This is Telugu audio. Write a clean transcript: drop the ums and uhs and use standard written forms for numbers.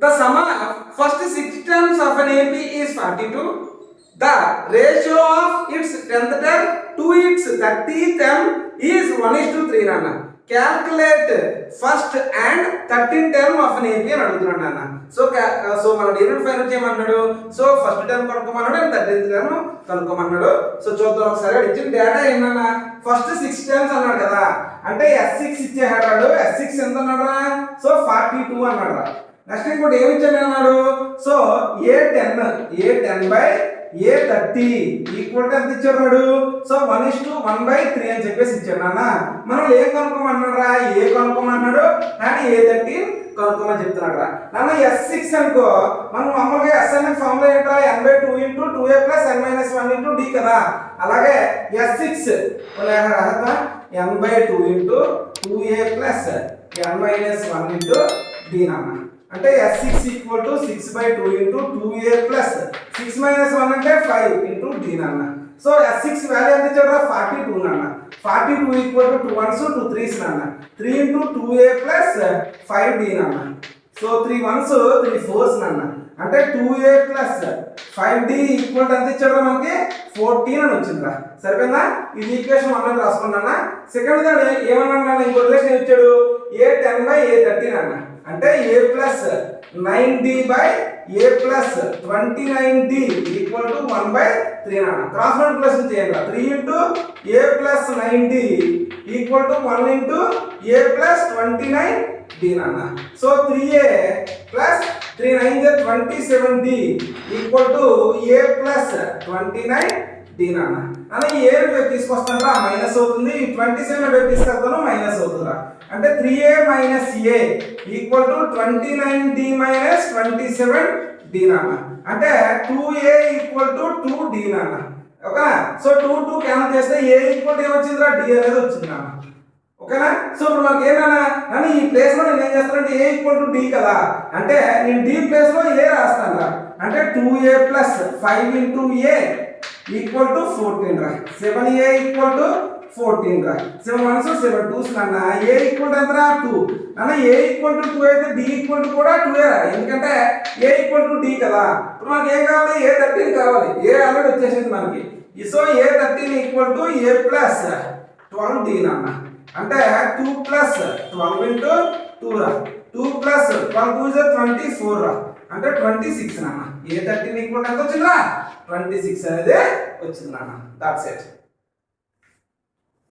The sum of first 6 terms of an AP is 42. The ratio of its 10th term to its 30th term is 1:3 నాన్న. Calculate first and 13th term of an AP అని అడుగుతున్నాడు నాన్న. సో మన డివైడ్ ఫైండ్ చేయమన్నాడు. సో ఫస్ట్ టర్మ్ కనుక్కోమన్నాడు అండ్ 13th టర్మ్ కనుక్కోమన్నాడు. సో చూద్దాం ఒకసారి. ఇచ్చిన డేటా ఏంటన్నా, ఫస్ట్ 6 టర్మ్స్ అన్నాడు కదా, అంటే S6 ఇచ్చేసాడు. S6 ఎంత అన్నాడు? సో 42 అన్నాడు. నెక్స్ట్ ఇంకోటి ఏమి ఇచ్చాడు అన్నాడు? So A10 by A30 equal to ఎంత ఇచ్చాడు? సో 1:1/3 అని చెప్పేసి ఇచ్చాడు నాన్న. మనం ఏం కనుక్కోమన్నాడు రా? ఏ కనుక్కోమన్నాడు కానీ A30 కనుక్కోమని చెప్తున్నాడు రా నాన్న. S6 అనుకో, మనం మామూలుగా S అనే ఫార్ములా ఏంట్రా? n/2 × 2a + n - 1 × d కదా. అలాగే S6 n/2 × 2a + n - 1 × d నాన్న. అంటే S6 = 6/2 × 2a + 6 - 1 అంటే 5 × d నాన్న. సో S6 వాల్యూ ఎంత ఇచ్చాడు? 42 నాన్న. 42 = 2 1s 2 3s నాన్న. 3 × 2a + 5d నాన్న. సో 3 1s 3 4s నాన్న. అంటే 2a + 5d ఈక్వల్ ఎంత ఇచ్చాడు మనకి? 14 అని వచ్చిందిరా. సరిపోయిందా? ఇది ఈక్వేషన్ 1 అని రాసుకున్నానా. సెకండ్ దాని ఏమన్నా ఇంకో రిలేషన్ ఇచ్చాడు. A10 బై A30 నాన్న. అంటే A + 9d by A + 29d equal to 1/3 నాన్న. క్రాస్ మల్టిప్లికేషన్ చేయండి. 3 × A + 9d equal to 1 × A + 29d నాన్న. So 3a + 3 9 27d equal to A + 29d నాన్న. అలా ఏ వైపు తీసుకొస్తాను రా మైనస్ అవుతుంది. 27 వైపు తీసుకెళ్తాను మైనస్ అవుతుందిరా. అంటే 3a - a equal to 29d - 27d నాన్న. అంటే 2a ఈక్వల్ టు 2d నాన్న. ఓకేనా? సో 2 2 క్యాన్సిల్ చేస్తే a ఈక్వల్ టు ఏమొచ్చిందిరా? d అనేది వచ్చింది నాన్న. ఓకేనా? సో ఇప్పుడు మనకి ఏమన్నా అని ఈ ప్లేస్ లో నేను ఏం చేస్తానంటే a ఈక్వల్ టు d కదా, అంటే నేను d ప్లేస్ లో a రాస్తాను రా. అంటే 2a + 5 × a ఈక్వల్ టు 14 రా. 7a ఈక్వల్ టు 14 రా. 7 1s 7 2s నాన్న. a ఈక్వల్ టు ఎంతరా? 2 నాన్న. a ఈక్వల్ టు 2 అయితే d ఈక్వల్ టు కూడా 2 రా. ఎందుకంటే a ఈక్వల్ టు d కదా. ఇప్పుడు మనకి ఏం కావాలి? A13 కావాలి. a ఆల్రెడీ వచ్చేసింది మనకి. So A13 equal to a + 12d నాన్న. అంటే 2 + 12 × 2 రా. 2 + 12 2 = 24 రా. అంటే 26 నాన్న. A13 ఈక్వల్ ఎంత వచ్చిందిరా? 26 అనేది వచ్చింది నాన్న. That's it.